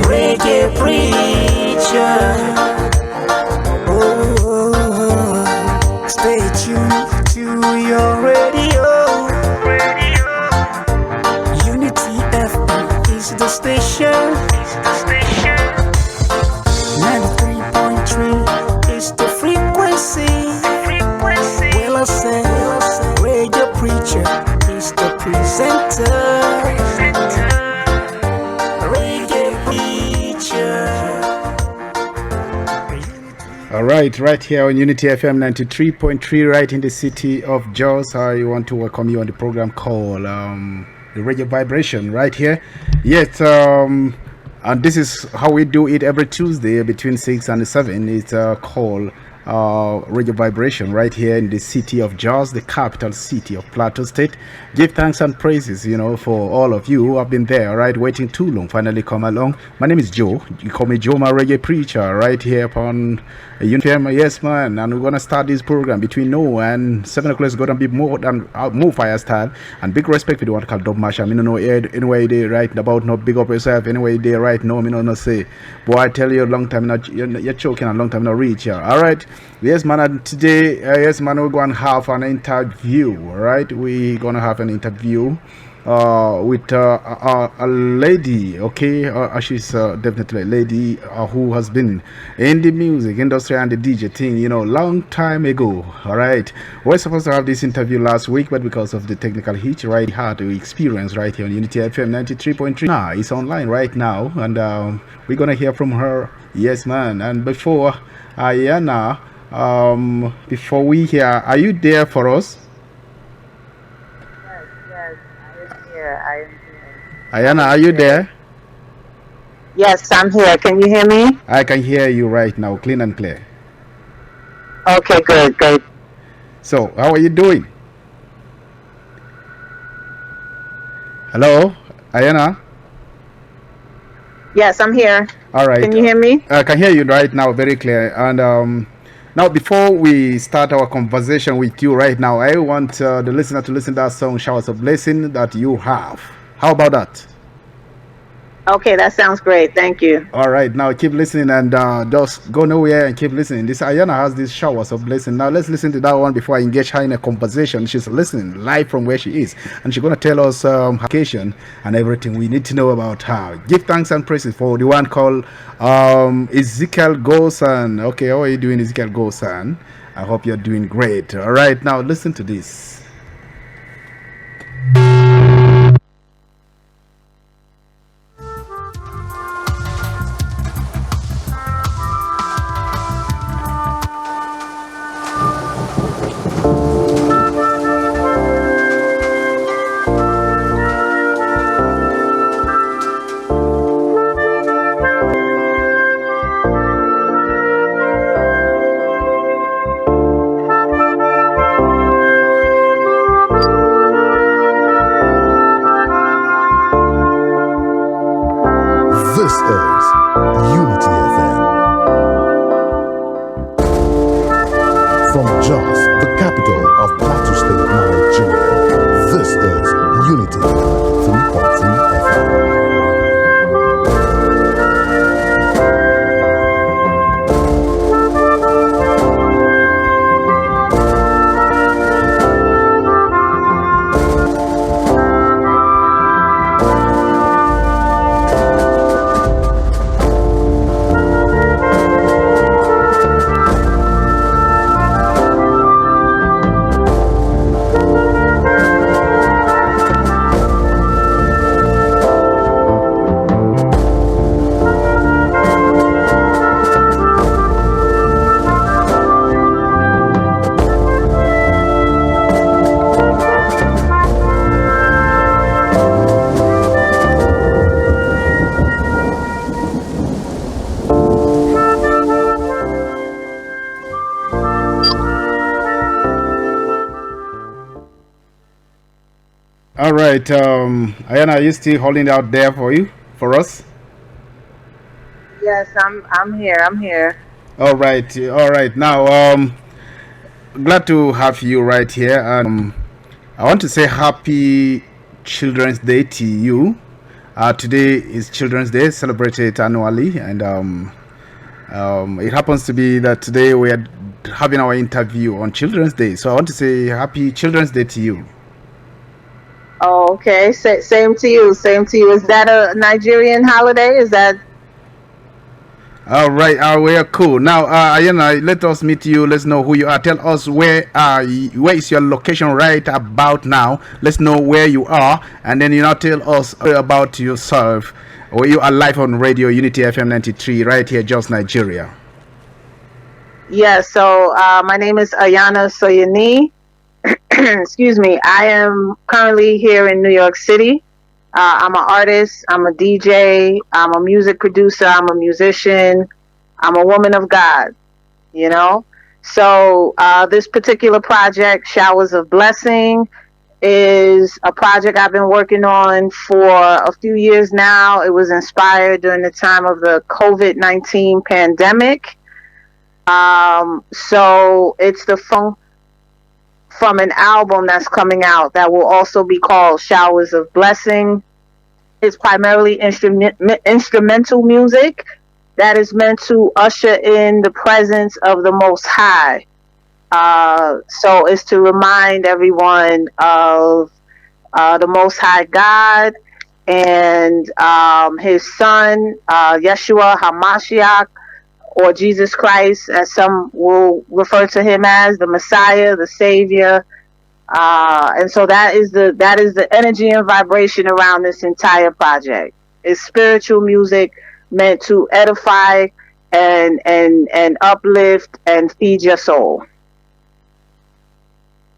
Reggae Preacher. Oh, stay tuned to your radio. Unity FM is the station. 93.3 is the frequency. Well, I said, Reggae Preacher is the presenter. All right here on Unity FM 93.3, right in the city of Jos. I want to welcome you on the program called the Reggae Vibration, right here. Yes, and this is how we do it every Tuesday between 6 and 7. It's called Reggae Vibration, right here in the city of Jos, the capital city of Plateau State. Give thanks and praises, for all of you who have been there, right, waiting too long, finally come along. My name is Joe. You call me Joe, my Reggae Preacher, right here upon Unity. Yes, man, and we're gonna start this program between now and 7 o'clock. It's gonna be more fire style, and big respect for the one called Dub Masha. I know anyway they right about not big up yourself. Anyway they right now, no say. Boy, I tell you a long time not you're choking, a long time not reach here. All right. Yes, man. And today, yes, man, we're going to have an interview, right? We're going to have an interview with a lady, okay? She's definitely a lady who has been in the music industry and the DJ thing, long time ago, all right? We're supposed to have this interview last week, but because of the technical hitch, right, had to experience right here on Unity FM 93.3. Nah, it's online right now, and we're going to hear from her. Yes, man. And before Ayana, before we hear, are you there for us? Yes, I am here. Ayana, are you there? Yes, I'm here. Can you hear me? I can hear you right now, clean and clear. Okay, good. So, how are you doing? Hello, Ayana? Yes, I'm here. All right. Can you hear me? I can hear you right now, very clear. And now, before we start our conversation with you right now, I want the listener to listen to that song, Showers of Blessing, that you have. How about that? Okay, that sounds great. Thank you. All right, now keep listening and just go nowhere and keep listening. This Ayana has these Showers of Blessing. Now, let's listen to that one before I engage her in a conversation. She's listening live from where she is, and she's going to tell us her occasion and everything we need to know about her. Give thanks and praises for the one called Ezekiel Gosan. Okay, how are you doing, Ezekiel Gosan? I hope you're doing great. All right, now listen to this. All right, Ayana, are you still holding out there for us? Yes, I'm here. All right. Now, glad to have you right here, and I want to say happy Children's Day to you. Today is Children's Day, celebrated annually, and it happens to be that today we are having our interview on Children's Day. So I want to say Happy Children's Day to you. Oh, okay. Same to you. Same to you. Is that a Nigerian holiday? Is that All right, we are cool. Now, Ayana, let us meet you. Let's know who you are. Tell us where is your location right about now. Let's know where you are, and then tell us about yourself. Where you are live on radio Unity FM 93 right here, Jos, Nigeria. Yeah, so my name is Ayana Soyini. Excuse me. I am currently here in New York City. I'm an artist, I'm a DJ, I'm a music producer, I'm a musician, I'm a woman of God, you know? So this particular project, Showers of Blessing, is a project I've been working on for a few years now. It was inspired during the time of the COVID-19 pandemic. So it's the from an album that's coming out that will also be called Showers of Blessing. It's primarily instrumental music that is meant to usher in the presence of the Most High. So it's to remind everyone of the Most High God and His Son, Yeshua HaMashiach, or Jesus Christ, as some will refer to him as, the Messiah, the Savior. And so that is the energy and vibration around this entire project. It's spiritual music meant to edify and uplift and feed your soul.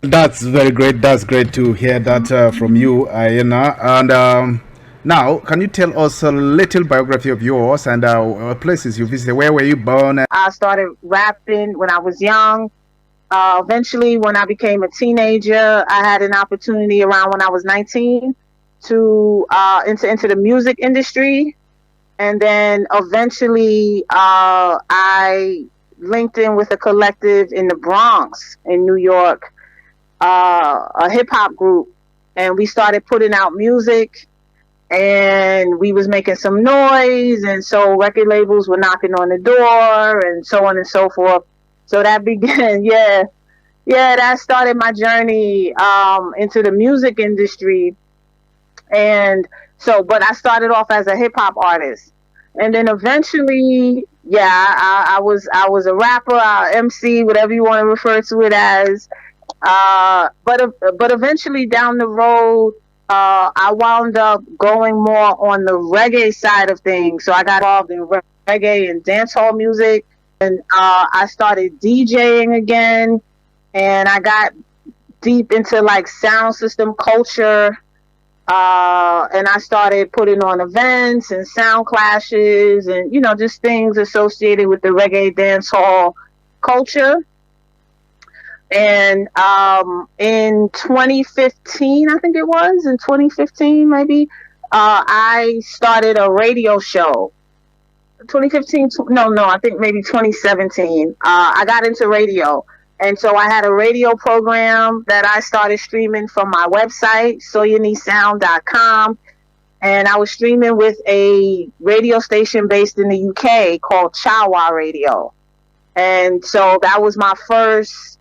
That's very great. That's great to hear that from you, Ayana. And now, can you tell us a little biography of yours and places you visited? Where were you born? I started rapping when I was young. Eventually, when I became a teenager, I had an opportunity around when I was 19 to enter into the music industry. And then eventually, I linked in with a collective in the Bronx in New York, a hip hop group. And we started putting out music, and we was making some noise. And so record labels were knocking on the door and so on and so forth. So that began, yeah, that started my journey into the music industry. And so, but I started off as a hip hop artist, and then eventually, I was a rapper, MC, whatever you want to refer to it as. But eventually down the road, I wound up going more on the reggae side of things. So I got involved in reggae and dancehall music. And I started DJing again, and I got deep into like sound system culture, and I started putting on events and sound clashes and just things associated with the reggae dancehall culture. And in 2015, I think it was in 2015 maybe, I started a radio show. 2015, no, I think maybe 2017. I got into radio. And so I had a radio program that I started streaming from my website, soyinisound.com. And I was streaming with a radio station based in the UK called Chawa Radio. And so that was my first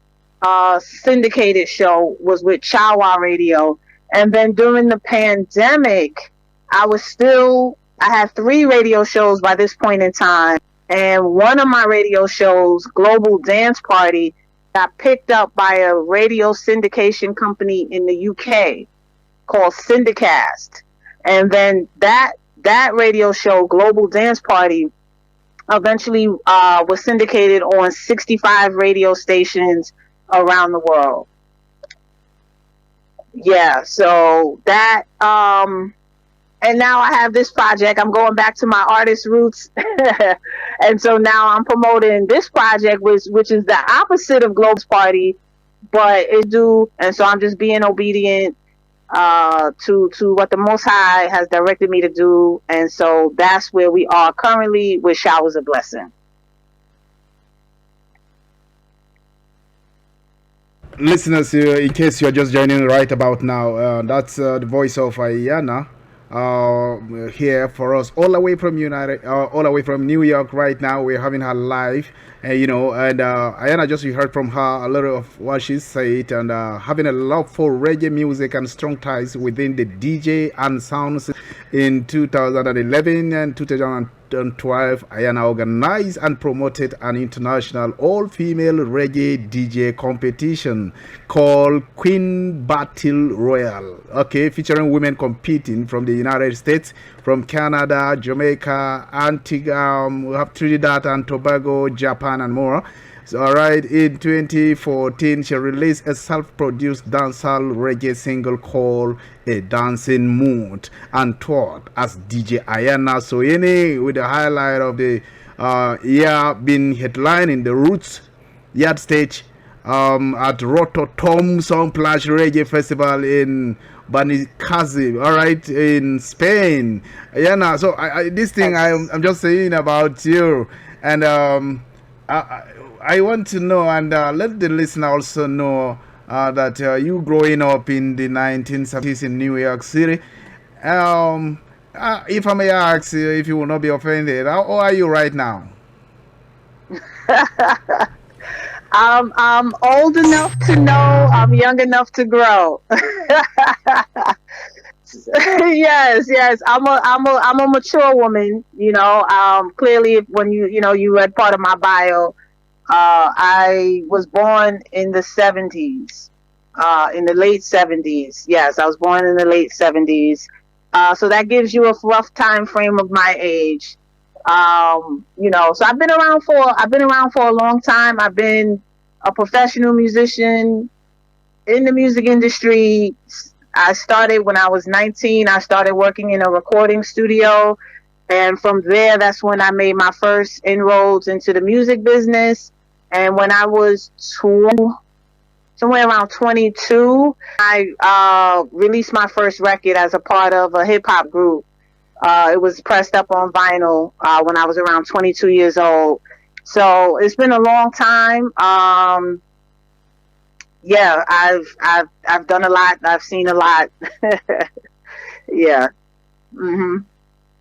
syndicated show, was with Chawa Radio. And then during the pandemic, I had 3 radio shows by this point in time. And one of my radio shows, Global Dance Party, got picked up by a radio syndication company in the UK called Syndicast. And then that radio show, Global Dance Party, eventually was syndicated on 65 radio stations around the world. Yeah, so that and now I have this project. I'm going back to my artist roots. And so now I'm promoting this project, which is the opposite of Globe's Party, but it do. And so I'm just being obedient to what the Most High has directed me to do. And so that's where we are currently with Showers of Blessing. Listeners, in case you're just joining right about now, that's the voice of Ayana, here for us all the way from all the way from New York. Right now we're having her live, and Ayana, just you heard from her a little of what she said, and having a love for reggae music and strong ties within the DJ and sounds. In 2011 and 2012, Ayana organized and promoted an international all-female reggae DJ competition called Queen Battle Royal. Okay, featuring women competing from the United States, from Canada, Jamaica, Antigua, we have Trinidad and Tobago, Japan, and more. So, all right, in 2014, she released a self-produced dancehall reggae single called A Dancing Mood and toured as DJ Ayana Soyini, with the highlight of the year being headlining the Roots Yard stage at Rototom Songplash Reggae Festival in Banicasi, all right, in Spain. Ayana, so this thing I'm just saying about you, and I want to know, and let the listener also know that you growing up in the 1970s in New York City. If I may ask, if you will not be offended, how old are you right now? I'm old enough to know. I'm young enough to grow. Yes. I'm a mature woman. Clearly, when you read part of my bio, I was born in the 70s, in the late 70s. Yes, I was born in the late 70s. So that gives you a rough time frame of my age. So I've been around for a long time. I've been a professional musician in the music industry. I started when I was 19. I started working in a recording studio. And from there, that's when I made my first inroads into the music business. And when I was somewhere around 22, I released my first record as a part of a hip hop group. It was pressed up on vinyl when I was around 22 years old. So it's been a long time. Yeah, I've done a lot. I've seen a lot. Yeah. Mm-hmm.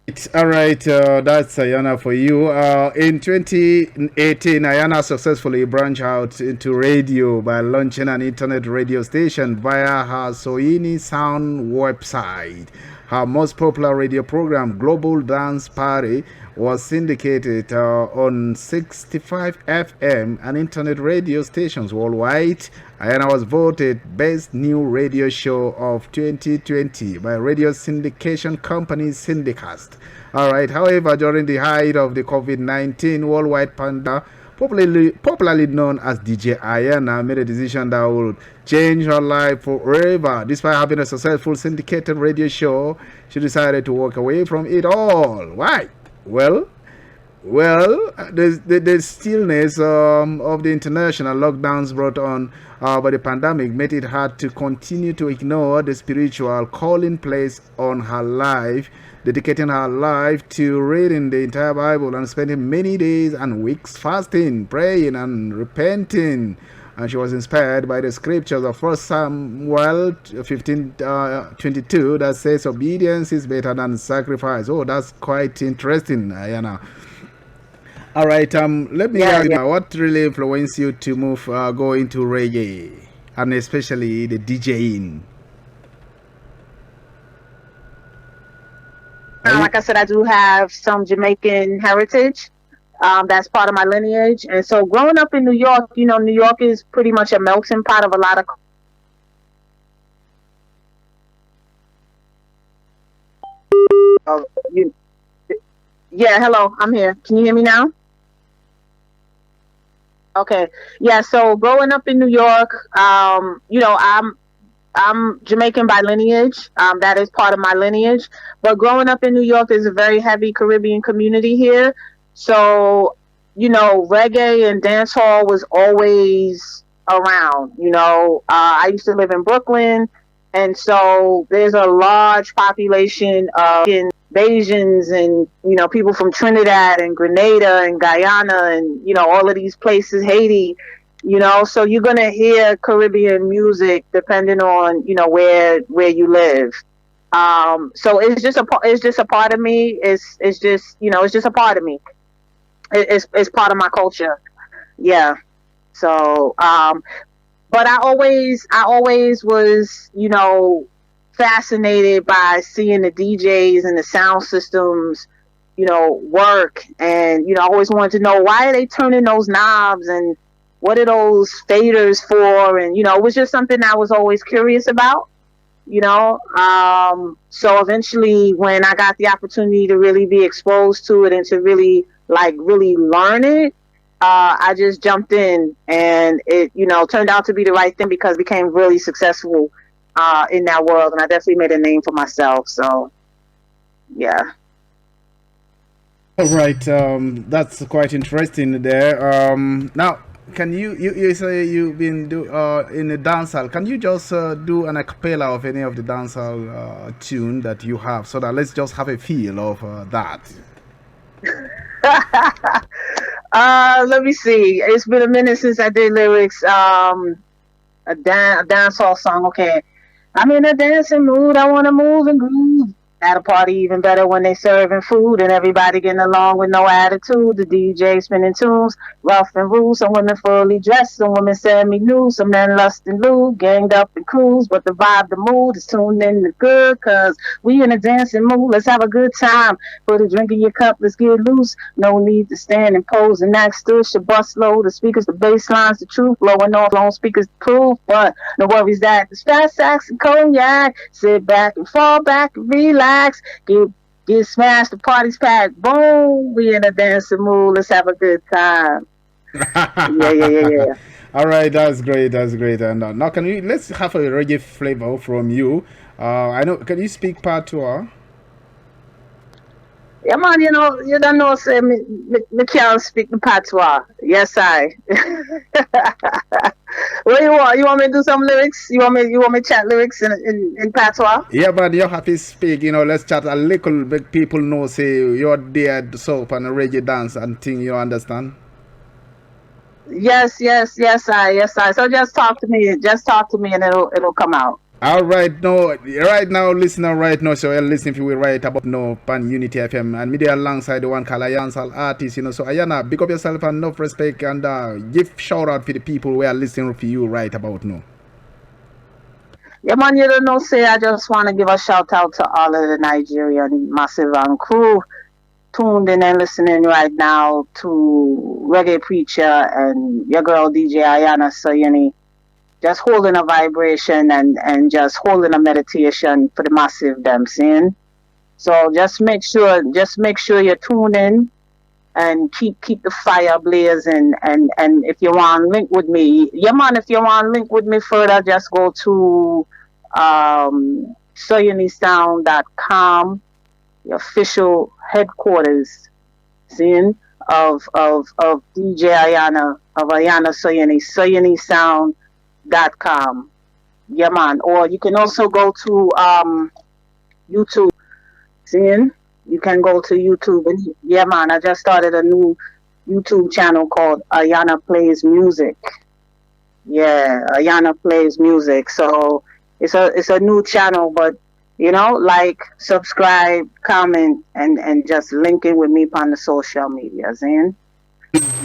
It's all right, that's Ayana for you. In 2018, Ayana successfully branched out into radio by launching an internet radio station via her Soyini Sound website. Her most popular radio program, Global Dance Party, was syndicated on 65 FM and internet radio stations worldwide. Ayana was voted Best New Radio Show of 2020 by radio syndication company Syndicast. Alright, however, during the height of the COVID-19 worldwide pandemic, popularly known as DJ Ayana made a decision that would change her life forever. Despite having a successful syndicated radio show, she decided to walk away from it all. Why? Well, the stillness of the international lockdowns brought on by the pandemic made it hard to continue to ignore the spiritual calling placed on her life, dedicating her life to reading the entire Bible and spending many days and weeks fasting, praying, and repenting. And she was inspired by the scriptures of 1 Samuel 15:22 that says obedience is better than sacrifice. Oh, that's quite interesting, Ayana. All right, let me ask you, what really influenced you to go into reggae, and especially the DJing? Like I said, I do have some Jamaican heritage. That's part of my lineage. And so growing up in New York, New York is pretty much a melting pot of a lot of... Yeah, hello, I'm here. Can you hear me now? Okay. Yeah, so growing up in New York, I'm Jamaican by lineage. That is part of my lineage. But growing up in New York, there's a very heavy Caribbean community here. So, reggae and dancehall was always around. I used to live in Brooklyn. And so there's a large population of Bajans and, people from Trinidad and Grenada and Guyana and, all of these places, Haiti. So you're gonna hear Caribbean music depending on where you live. So it's just a part of me. It's just it's just a part of me. It's part of my culture. Yeah. So but I always was fascinated by seeing the DJs and the sound systems work, and I always wanted to know why are they turning those knobs and what are those faders for, and it was just something I was always curious about. So eventually when I got the opportunity to really be exposed to it and to really learn it, I just jumped in, and it turned out to be the right thing because I became really successful in that world, and I definitely made a name for myself. So yeah. All right, that's quite interesting there. Now, can you say you've been in the dancehall? Can you just do an acapella of any of the dancehall tune that you have, so that let's just have a feel of that? Let me see. It's been a minute since I did lyrics. A dancehall song. Okay, I'm in a dancing mood. I want to move and groove. At a party, even better when they serving food and everybody getting along with no attitude. The DJ spinning tunes, rough and rude. Some women fully dressed, some women semi nude, some men lust and lewd, ganged up and cruise. But the vibe, the mood is tuned in to good, cause we in a dancing mood. Let's have a good time. Put a drink in your cup, let's get loose. No need to stand and pose and act still. Should bust low. The speakers, the bass lines, the truth. Blowing off long speakers, proof. But no worries that the fat sacks and cognac. Sit back and fall back and relax. Get smashed. The party's packed. Boom. We in a dancing mood. Let's have a good time. Yeah. All right, that's great. That's great. And now, let's have a reggae flavor from you. I know. Can you speak patois? Yeah, man, you don't know, say, me can't speak the patois. Yes, I. What you want? You want me to do some lyrics? You want me to chat lyrics in patois? Yeah, but you have to speak. Let's chat a little bit. People know, say, you're there, soap and a reggae dance and thing. You understand? Yes, I. So just talk to me. Just talk to me, and it'll come out. All right, no, right now, listener, right now, so you're listening if you will write about no pan Unity FM and media alongside the one called Ayana artist, So Ayana, big up yourself and enough respect and give shout out for the people who are listening for you right about now. Yeah, man, you don't know, say, I just want to give a shout out to all of the Nigerian massive and crew tuned in and listening right now to Reggae Preacher and your girl DJ Ayana Soyini. Just holding a vibration and just holding a meditation for the massive them seeing. So just make sure you're tuned in and keep the fire blazing, and if you want link with me, yeah man, if you want link with me further, just go to soyinisound.com, the official headquarters seeing of DJ Ayana, of Ayana Soyini, soyinisound.com. Yeah man, or you can also go to YouTube. Seeing, you can go to YouTube, and yeah man, I just started a new YouTube channel called Ayana Plays Music. Yeah, Ayana Plays Music. So it's a new channel, but like, subscribe, comment, and just link in with me on the social media.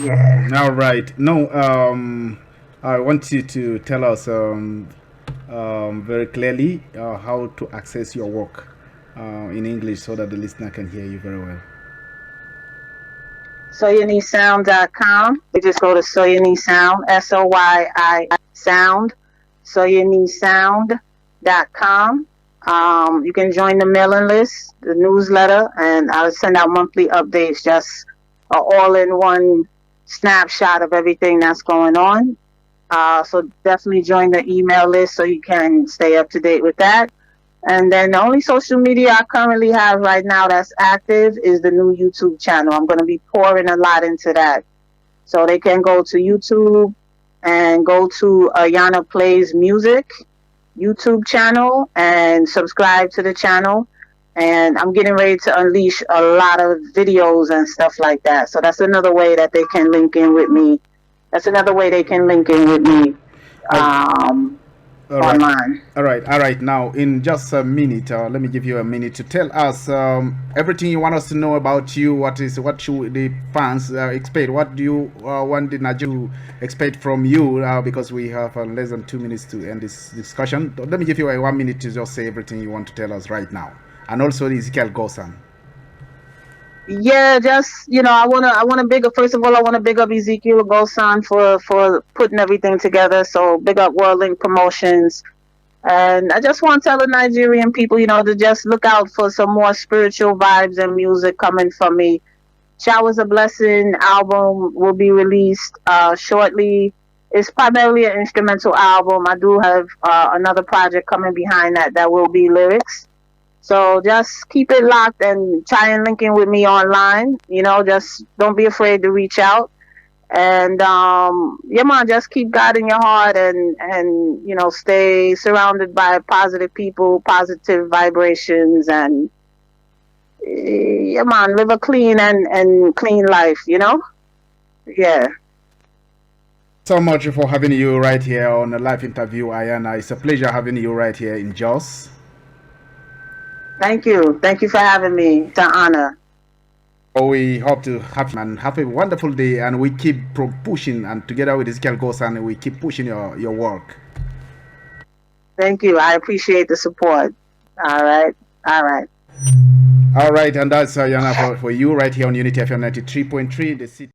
Yeah. All right. No, I want you to tell us very clearly how to access your work in English so that the listener can hear you very well. Soyinisound.com. You just go to Soyinisound, SOYI sound, soyinisound.com. You can join the mailing list, the newsletter, and I'll send out monthly updates, just all-in-one snapshot of everything that's going on. So definitely join the email list so you can stay up to date with that. And then the only social media I currently have right now that's active is the new YouTube channel. I'm going to be pouring a lot into that. So they can go to YouTube and go to Ayana Plays Music YouTube channel and subscribe to the channel. And I'm getting ready to unleash a lot of videos and stuff like that. So that's another way that they can link in with me. All right. online. All right. Now, in just a minute, let me give you a minute to tell us everything you want us to know about you. What should the fans expect? What do you want the Nigerian to expect from you? Because we have less than 2 minutes to end this discussion. Let me give you a 1 minute to just say everything you want to tell us right now, and also the Ezekiel Gosan. Yeah, just I wanna big up. First of all, I wanna big up Ezekiel Gosan for putting everything together. So big up World Link Promotions. And I just want to tell the Nigerian people, to just look out for some more spiritual vibes and music coming from me. Showers of Blessing album will be released shortly. It's primarily an instrumental album. I do have another project coming behind that will be lyrics. So just keep it locked and try and link in with me online. Just don't be afraid to reach out. And yeah, man, just keep God in your heart and stay surrounded by positive people, positive vibrations, and yeah, man, live a clean and clean life. Yeah. So much for having you right here on a live interview, Ayana. It's a pleasure having you right here in Jos. Thank you for having me. It's an honor. We hope to have a wonderful day, and we keep pushing, and together with Ezekiel Gosan, we keep pushing your work. Thank you. I appreciate the support. All right. And that's Ayana for you right here on Unity FM 93.3, the city.